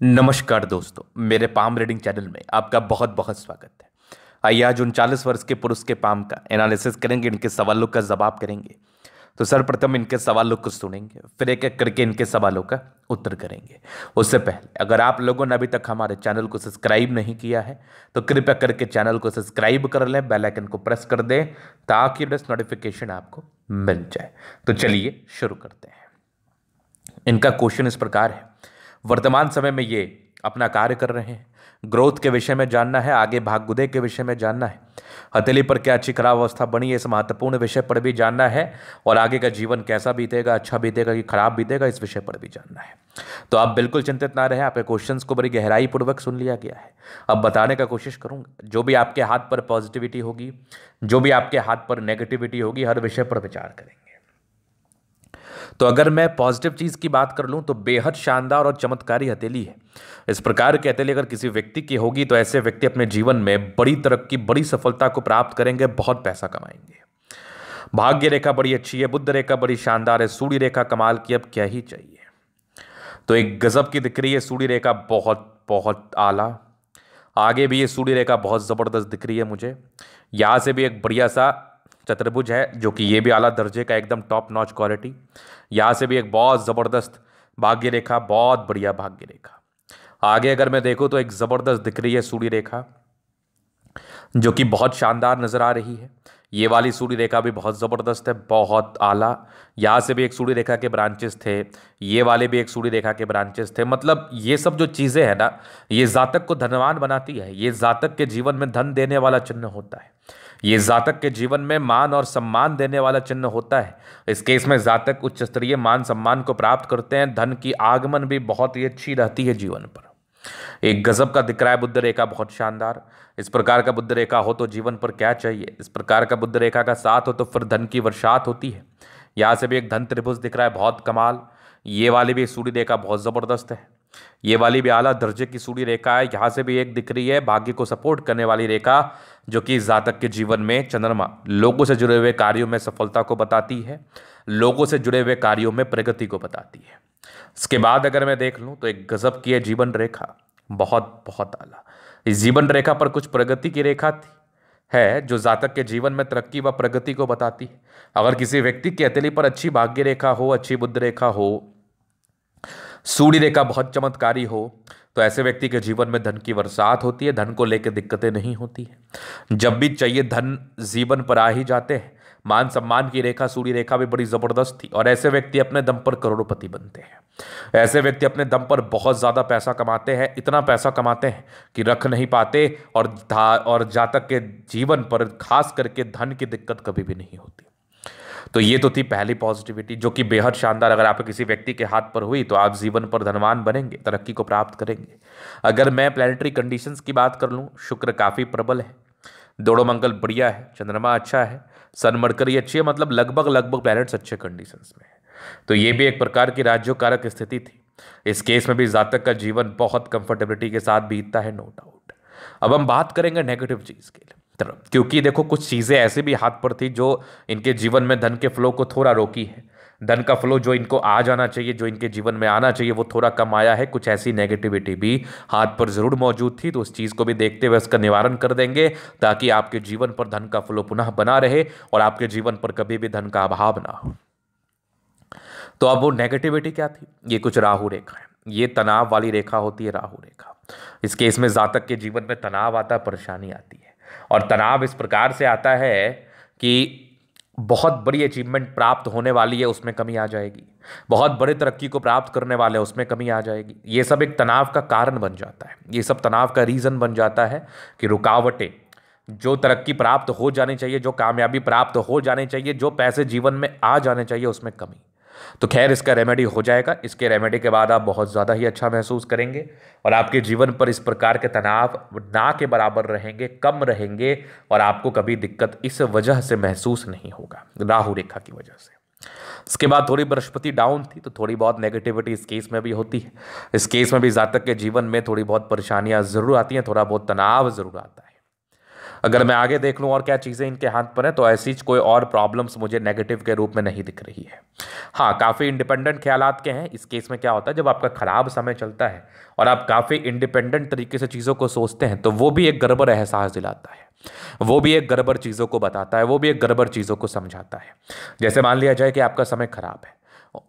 नमस्कार दोस्तों, मेरे पाम रीडिंग चैनल में आपका बहुत बहुत स्वागत है। आइए आज 39 वर्ष के पुरुष के पाम का एनालिसिस करेंगे, इनके सवालों का जवाब करेंगे। तो सर्वप्रथम इनके सवालों को सुनेंगे, फिर एक एक करके इनके सवालों का उत्तर करेंगे। उससे पहले अगर आप लोगों ने अभी तक हमारे चैनल को सब्सक्राइब नहीं किया है तो कृपया करके चैनल को सब्सक्राइब कर लें, बेल आइकन को प्रेस कर दें ताकि बस नोटिफिकेशन आपको मिल जाए। तो चलिए शुरू करते हैं। इनका क्वेश्चन इस प्रकार है, वर्तमान समय में ये अपना कार्य कर रहे हैं, ग्रोथ के विषय में जानना है, आगे भाग्योदय के विषय में जानना है, हथेली पर क्या अच्छी खराब अवस्था बनी है इस महत्वपूर्ण विषय पर भी जानना है, और आगे का जीवन कैसा बीतेगा, अच्छा बीतेगा कि खराब बीतेगा इस विषय पर भी जानना है। तो आप बिल्कुल चिंतित ना रहें, आपके क्वेश्चंस को बड़ी गहराई पूर्वक सुन लिया गया है। अब बताने का कोशिश करूंगा, जो भी आपके हाथ पर पॉजिटिविटी होगी, जो भी आपके हाथ पर नेगेटिविटी होगी, हर विषय पर विचार करेंगे। तो अगर मैं पॉजिटिव चीज की बात कर लूं तो बेहद शानदार और चमत्कारी हथेली है। इस प्रकार की हथेली अगर किसी व्यक्ति की होगी तो ऐसे व्यक्ति अपने जीवन में बड़ी तरक्की, बड़ी सफलता को प्राप्त करेंगे, बहुत पैसा कमाएंगे। भाग्य रेखा बड़ी अच्छी है, बुद्ध रेखा बड़ी शानदार है, सूर्य रेखा कमाल की, अब क्या ही चाहिए। तो एक गजब की दिख रही है सूर्य रेखा, बहुत बहुत आला। आगे भी ये सूर्य रेखा बहुत जबरदस्त दिख रही है मुझे। यहां से भी एक बढ़िया सा चतुर्भुज है जो कि ये भी आला दर्जे का, एकदम टॉप नॉच क्वालिटी। यहाँ से भी एक बहुत ज़बरदस्त भाग्य रेखा, बहुत बढ़िया भाग्य रेखा। आगे अगर मैं देखूँ तो एक ज़बरदस्त दिख रही है सूर्य रेखा जो कि बहुत शानदार नज़र आ रही है। ये वाली सूर्य रेखा भी बहुत ज़बरदस्त है, बहुत आला। यहाँ से भी एक सूर्य रेखा के ब्रांचेस थे, ये वाले भी एक सूर्य रेखा के ब्रांचेस थे। मतलब ये सब जो चीज़ें हैं ना, ये जातक को धनवान बनाती है। ये जातक के जीवन में धन देने वाला चिन्ह होता है। ये जातक के जीवन में मान और सम्मान देने वाला चिन्ह होता है। इस केस में जातक उच्च स्तरीय मान सम्मान को प्राप्त करते हैं। धन की आगमन भी बहुत ही अच्छी रहती है जीवन पर। एक गजब का दिख रहा है बुद्ध रेखा, बहुत शानदार। इस प्रकार का बुद्ध रेखा हो तो जीवन पर क्या चाहिए। इस प्रकार का बुद्ध रेखा का साथ हो तो फिर धन की वर्षात होती है। यहाँ से भी एक धन त्रिभुज दिख रहा है, बहुत कमाल। ये वाली भी सूर्य रेखा बहुत ज़बरदस्त है। ये वाली भी आला दर्जे की सूर्य रेखा है। यहाँ से भी एक दिख रही है भाग्य को सपोर्ट करने वाली रेखा, जो कि जातक के जीवन में चंद्रमा, लोगों से जुड़े हुए कार्यों में सफलता को बताती है, लोगों से जुड़े हुए कार्यों में प्रगति को बताती है। इसके बाद अगर मैं देख लूँ तो एक गजब की है जीवन रेखा, बहुत बहुत आला। इस जीवन रेखा पर कुछ प्रगति की रेखा थी है जो जातक के जीवन में तरक्की व प्रगति को बताती है। अगर किसी व्यक्ति की हथेली पर अच्छी भाग्य रेखा हो, अच्छी बुद्ध रेखा हो, सूर्य रेखा बहुत चमत्कारी हो, तो ऐसे व्यक्ति के जीवन में धन की बरसात होती है, धन को लेकर दिक्कतें नहीं होती है। जब भी चाहिए धन जीवन पर आ ही जाते हैं। मान सम्मान की रेखा सूर्य रेखा भी बड़ी जबरदस्त थी, और ऐसे व्यक्ति अपने दम पर करोड़पति बनते हैं। ऐसे व्यक्ति अपने दम पर बहुत ज्यादा पैसा कमाते हैं, इतना पैसा कमाते हैं कि रख नहीं पाते, और जातक के जीवन पर खास करके धन की दिक्कत कभी भी नहीं होती। तो ये तो थी पहली पॉजिटिविटी जो कि बेहद शानदार। अगर आप किसी व्यक्ति के हाथ पर हुई तो आप जीवन पर धनवान बनेंगे, तरक्की को प्राप्त करेंगे। अगर मैं प्लानिटरी कंडीशंस की बात कर लूँ, शुक्र काफ़ी प्रबल है, दोनों मंगल बढ़िया है, चंद्रमा अच्छा है, सन मरकरी अच्छी है, मतलब लगभग लगभग प्लैनेट्स अच्छे कंडीशंस में है। तो ये भी एक प्रकार की राज्योकारक स्थिति थी। इस केस में भी जातक का जीवन बहुत कंफर्टेबिलिटी के साथ बीतता है, नो डाउट। अब हम बात करेंगे नेगेटिव चीज़ के लिए तरफ, क्योंकि देखो कुछ चीज़ें ऐसे भी हाथ पर थी जो इनके जीवन में धन के फ्लो को थोड़ा रोकी है। धन का फ्लो जो इनको आ जाना चाहिए, जो इनके जीवन में आना चाहिए, वो थोड़ा कम आया है। कुछ ऐसी नेगेटिविटी भी हाथ पर जरूर मौजूद थी, तो उस चीज़ को भी देखते हुए उसका निवारण कर देंगे ताकि आपके जीवन पर धन का फ्लो पुनः बना रहे और आपके जीवन पर कभी भी धन का अभाव ना हो। तो अब वो नेगेटिविटी क्या थी, ये कुछ राहु रेखा है। ये तनाव वाली रेखा होती है राहु रेखा। इस केस में जातक के जीवन में तनाव आता है, परेशानी आती है, और तनाव इस प्रकार से आता है कि बहुत बड़ी अचीवमेंट प्राप्त होने वाली है उसमें कमी आ जाएगी, बहुत बड़े तरक्की को प्राप्त करने वाले हैं उसमें कमी आ जाएगी। ये सब एक तनाव का कारण बन जाता है, ये सब तनाव का रीज़न बन जाता है कि रुकावटें, जो तरक्की प्राप्त हो जानी चाहिए, जो कामयाबी प्राप्त हो जानी चाहिए, जो पैसे जीवन में आ जाने चाहिए, उसमें कमी। तो खैर इसका रेमेडी हो जाएगा। इसके रेमेडी के बाद आप बहुत ज़्यादा ही अच्छा महसूस करेंगे और आपके जीवन पर इस प्रकार के तनाव ना के बराबर रहेंगे, कम रहेंगे, और आपको कभी दिक्कत इस वजह से महसूस नहीं होगा, राहु रेखा की वजह से। इसके बाद थोड़ी बृहस्पति डाउन थी, तो थोड़ी बहुत नेगेटिविटी इस केस में भी होती है। इस केस में भी जातक के जीवन में थोड़ी बहुत परेशानियां जरूर आती हैं, थोड़ा बहुत तनाव जरूर आता है। अगर मैं आगे देख लूँ और क्या चीज़ें इनके हाथ पर है, तो ऐसी कोई और प्रॉब्लम्स मुझे नेगेटिव के रूप में नहीं दिख रही है। हाँ, काफ़ी इंडिपेंडेंट ख्यालात के हैं। इस केस में क्या होता है, जब आपका खराब समय चलता है और आप काफ़ी इंडिपेंडेंट तरीके से चीज़ों को सोचते हैं, तो वो भी एक गड़बड़ एहसास दिलाता है, वो भी एक गड़बड़ चीज़ों को बताता है, वो भी एक गड़बड़ चीज़ों को समझाता है। जैसे मान लिया जाए कि आपका समय खराब है,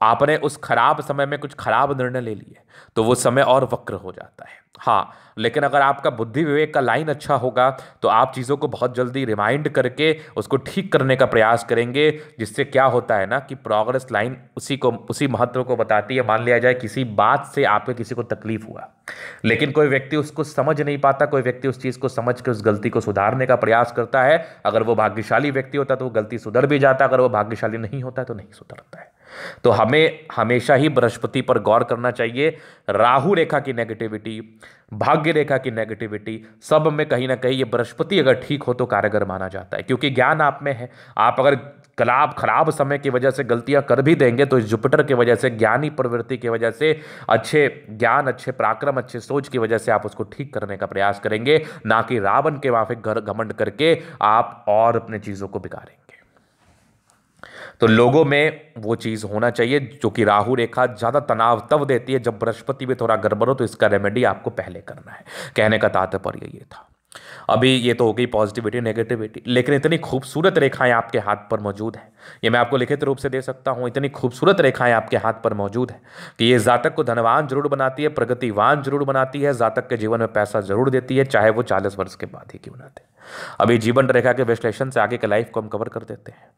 आपने उस खराब समय में कुछ खराब निर्णय ले लिए, तो वो समय और वक्र हो जाता है। हाँ, लेकिन अगर आपका बुद्धि विवेक का लाइन अच्छा होगा, तो आप चीज़ों को बहुत जल्दी रिमाइंड करके उसको ठीक करने का प्रयास करेंगे, जिससे क्या होता है ना कि प्रोग्रेस लाइन उसी महत्व को बताती है। मान लिया जाए किसी बात से आपको किसी को तकलीफ हुआ, लेकिन कोई व्यक्ति उसको समझ नहीं पाता, कोई व्यक्ति उस चीज़ को समझ के उस गलती को सुधारने का प्रयास करता है। अगर वो भाग्यशाली व्यक्ति होता तो वो गलती सुधर भी जाता, अगर वो भाग्यशाली नहीं होता तो नहीं सुधरता है। तो हमें हमेशा ही बृहस्पति पर गौर करना चाहिए। राहु रेखा की नेगेटिविटी, भाग्य रेखा की नेगेटिविटी, सब में कहीं ना कहीं ये बृहस्पति अगर ठीक हो तो कारगर माना जाता है, क्योंकि ज्ञान आप में है। आप अगर खराब समय की वजह से गलतियां कर भी देंगे, तो इस जुपिटर की वजह से, ज्ञानी प्रवृत्ति की वजह से, अच्छे ज्ञान, अच्छे पराक्रम, अच्छे सोच की वजह से आप उसको ठीक करने का प्रयास करेंगे, ना कि रावण के माफिक घमंड करके आप और अपने चीजों को बिगाड़ेंगे। तो लोगों में वो चीज़ होना चाहिए। जो कि राहु रेखा ज़्यादा तनाव तब देती है जब बृहस्पति भी थोड़ा गड़बड़ हो, तो इसका रेमेडी आपको पहले करना है। कहने का तात्पर्य ये था। अभी ये तो हो गई पॉजिटिविटी नेगेटिविटी, लेकिन इतनी खूबसूरत रेखाएं आपके हाथ पर मौजूद हैं, ये मैं आपको लिखित रूप से दे सकता हूं। इतनी खूबसूरत रेखाएं आपके हाथ पर मौजूद हैं कि ये जातक को धनवान जरूर बनाती है, प्रगतिवान जरूर बनाती है, जातक के जीवन में पैसा जरूर देती है, चाहे वो 40 वर्ष के बाद ही क्यों ना दे। अभी जीवन रेखा के विश्लेषण से आगे के लाइफ को हम कवर कर देते हैं।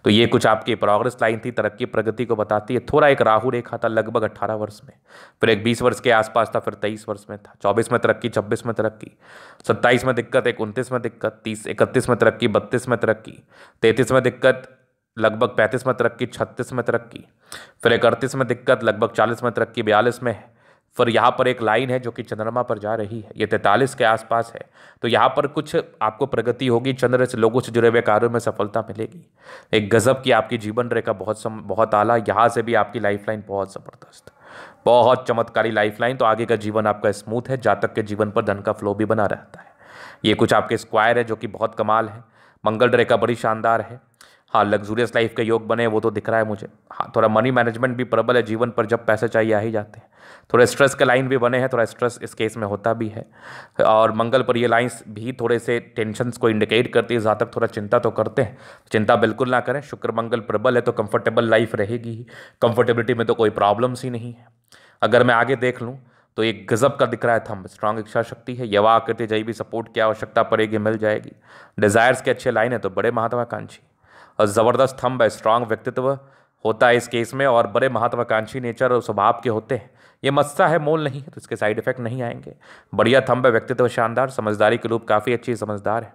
तो ये कुछ आपकी प्रोग्रेस लाइन थी, तरक्की प्रगति को बताती है। थोड़ा एक राहु रेखा था लगभग 18 वर्ष में, फिर एक 20 वर्ष के आसपास था, फिर 23 वर्ष में था, 24 में तरक्की, 26 में तरक्की, 27 में दिक्कत, एक 29 में दिक्कत, 31 में तरक्की, 32 में तरक्की, 33 में दिक्कत, लगभग 35 में तरक्की, 36 में तरक्की, फिर 31 में दिक्कत, लगभग 40 में तरक्की, 42 में है। फिर यहाँ पर एक लाइन है जो कि चंद्रमा पर जा रही है, ये 43 के आसपास है। तो यहाँ पर कुछ आपको प्रगति होगी, चंद्र से लोगों से जुड़े हुए कार्यों में सफलता मिलेगी। एक गजब की आपकी जीवन रेखा, बहुत आला। यहाँ से भी आपकी लाइफ लाइन बहुत ज़बरदस्त, बहुत चमत्कारी लाइफ लाइन। तो आगे का जीवन आपका स्मूथ है, जातक के जीवन पर धन का फ्लो भी बना रहता है। ये कुछ आपके स्क्वायर है जो कि बहुत कमाल है। मंगल रेखा बड़ी शानदार है। हाँ, लग्जूरियस लाइफ के योग बने वो तो दिख रहा है मुझे। हाँ, थोड़ा मनी मैनेजमेंट भी प्रबल है जीवन पर, जब पैसे चाहिए आ ही जाते हैं। थोड़े स्ट्रेस के लाइन भी बने हैं, थोड़ा स्ट्रेस इस केस में होता भी है। और मंगल पर ये लाइंस भी थोड़े से टेंशन्स को इंडिकेट करती है, ज़्यादा थोड़ा चिंता तो करते हैं। चिंता बिल्कुल ना करें, शुक्र मंगल प्रबल है तो कंफर्टेबल लाइफ रहेगी ही, कंफर्टेबिलिटी में तो कोई प्रॉब्लम्स ही नहीं है। अगर मैं आगे देख लूँ तो एक गजब का दिख रहा है थंब, स्ट्रांग इच्छा शक्ति है, यवा आकृति जय भी सपोर्ट की आवश्यकता पड़ेगी मिल जाएगी। डिजायर्स के अच्छे लाइन है तो बड़े महत्वाकांक्षी और ज़बरदस्त थंब है, स्ट्रांग व्यक्तित्व होता है इस केस में, और बड़े महत्वाकांक्षी नेचर और स्वभाव के होते हैं। ये मस्सा है, मोल नहीं है, तो इसके साइड इफेक्ट नहीं आएंगे। बढ़िया थंब है, व्यक्तित्व शानदार, समझदारी के रूप काफ़ी अच्छी समझदार है।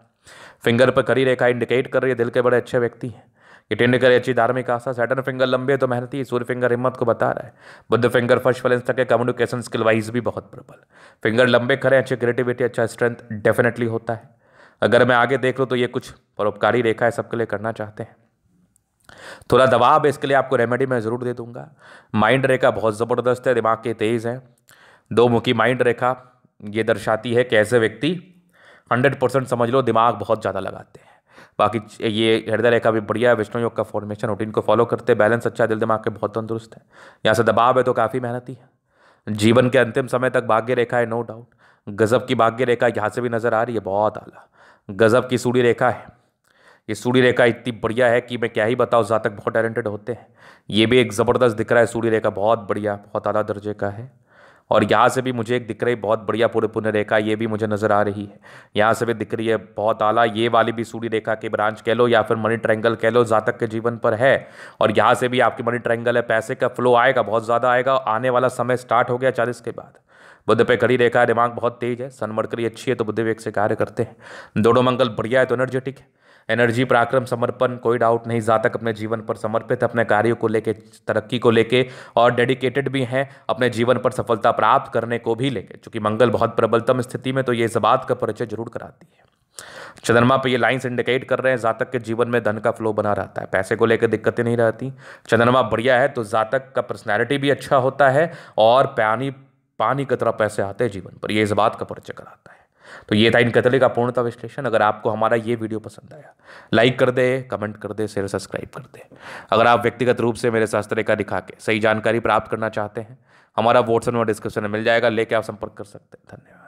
फिंगर पर करी रेखा इंडिकेट कर रही है दिल के बड़े अच्छे व्यक्ति हैं। ये टेंड करे अच्छी धार्मिक आस्था। सैटर्न फिंगर लंबे है तो मेहनती, सूर्य फिंगर हिम्मत को बता रहा है। बुध फिंगर फर्स्ट फैलेंस तक है, कम्युनिकेशन स्किल वाइज भी बहुत प्रबल। फिंगर लंबे खड़े, अच्छी क्रिएटिविटी, अच्छा स्ट्रेंथ डेफिनेटली होता है। अगर मैं आगे देख लूँ तो ये कुछ परोपकारी रेखा है, सबके लिए करना चाहते हैं। थोड़ा दबाव है, इसके लिए आपको रेमेडी मैं ज़रूर दे दूंगा। माइंड रेखा बहुत ज़बरदस्त है, दिमाग के तेज़ हैं। दो मुखी माइंड रेखा ये दर्शाती है कि ऐसे व्यक्ति 100% समझ लो दिमाग बहुत ज़्यादा लगाते हैं। बाकी ये हृदय रेखा भी बढ़िया है, विष्णु योग का फॉर्मेशन रूटीन को फॉलो करते, बैलेंस अच्छा, दिल दिमाग के बहुत तंदुरुस्त है। यहाँ से दबाव है तो काफ़ी मेहनती है। जीवन के अंतिम समय तक भाग्य रेखा है, नो डाउट। गजब की भाग्य रेखा यहाँ से भी नजर आ रही है, बहुत आला गजब की सूर्य रेखा है। ये सूर्य रेखा इतनी बढ़िया है कि मैं क्या ही बताऊँ, जातक बहुत टैलेंटेड होते हैं। ये भी एक ज़बरदस्त दिख रहा है, सूर्य रेखा बहुत बढ़िया, बहुत आला दर्जे का है। और यहाँ से भी मुझे एक दिख रही बहुत बढ़िया पूरे पुण्य रेखा, ये भी मुझे नज़र आ रही है। यहाँ से भी दिख रही है बहुत आला, ये वाली भी सूर्य रेखा के ब्रांच कह लो या फिर मनी ट्रायंगल कह लो, जातक के जीवन पर है। और यहाँ से भी आपकी मनी ट्रायंगल है, पैसे का फ्लो आएगा, बहुत ज़्यादा आएगा। आने वाला समय स्टार्ट हो गया 40 के बाद। बुध पे खड़ी रेखा है, दिमाग बहुत तेज है, सन मरकरी अच्छी है तो बुध वेग से कार्य करते हैं। दोनों मंगल बढ़िया है तो एनर्जेटिक है। एनर्जी, पराक्रम, समर्पण, कोई डाउट नहीं, जातक अपने जीवन पर समर्पित है, अपने कार्यों को लेके, तरक्की को लेके, और डेडिकेटेड भी हैं अपने जीवन पर सफलता प्राप्त करने को भी लेके। चूंकि मंगल बहुत प्रबलतम स्थिति में, तो ये इस बात का परिचय जरूर कराती है। चंद्रमा पे ये लाइंस इंडिकेट कर रहे हैं जातक के जीवन में धन का फ्लो बना रहता है, पैसे को लेकर दिक्कतें नहीं रहती। चंद्रमा बढ़िया है तो जातक का पर्सनैलिटी भी अच्छा होता है, और पानी की तरह पैसे आते हैं जीवन पर, ये इस बात का परिचय कराता है। तो ये था इनके तले का पूर्णतः विश्लेषण। अगर आपको हमारा ये वीडियो पसंद आया, लाइक कर दे, कमेंट कर दे, शेयर सब्सक्राइब कर दे। अगर आप व्यक्तिगत रूप से मेरे शास्त्र का दिखा के सही जानकारी प्राप्त करना चाहते हैं, हमारा व्हाट्सएप नंबर डिस्क्रिप्शन में मिल जाएगा, लेके आप संपर्क कर सकते हैं। धन्यवाद।